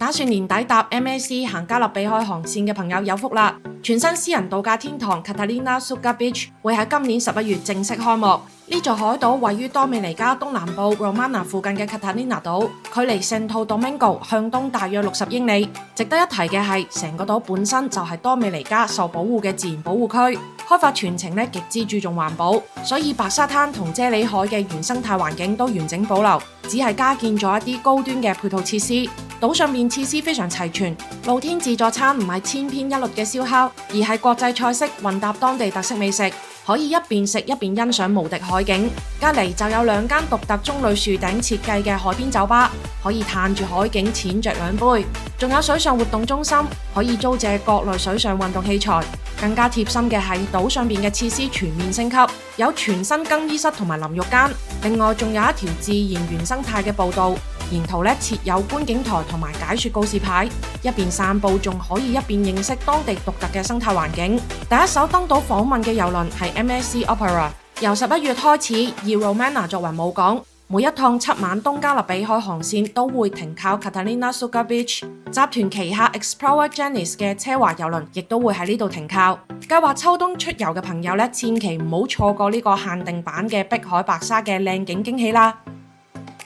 打算年底搭 MSC 行加勒比海航線嘅朋友有福啦！全新私人度假天堂 Catalina Suka Beach 會喺今年11月正式開幕。呢座海島位於多美尼加東南部 Romana 附近嘅 Catalina 島，距離聖套 Domingo 向東大約60英里。值得一提嘅係，成個島本身就係多美尼加受保護嘅自然保護區，開發全程極之注重環保，所以白沙灘同啫喱海嘅原生態環境都完整保留，只係加建咗一啲高端嘅配套設施。島上面設施非常齊全，露天自助餐唔係千篇一律嘅燒烤，而係國際菜式混搭當地特色美食，可以一邊食一邊欣賞無敵海景。隔離就有2間獨特棕櫚樹頂設計嘅海邊酒吧，可以嘆住海景淺酌2杯。仲有水上活動中心，可以租借各類水上運動器材。更加貼心嘅係島上邊嘅設施全面升級，有全新更衣室同埋淋浴間，另外仲有一條自然原生態嘅步道，沿途設有觀景台同埋解說告示牌，一邊散步仲可以一邊認識當地獨特嘅生態環境。第一艘登島訪問嘅郵輪係 MSC Opera， 由11月開始以 Romana 作為母港，每一趟7晚東加勒比海航線都會停靠 Catalina Suka Beach。集團旗下 Explorer Genesis 嘅奢華郵輪亦都會喺呢度停靠。計劃秋冬出遊嘅朋友千祈唔好錯過呢個限定版嘅碧海白沙嘅靚景驚喜啦！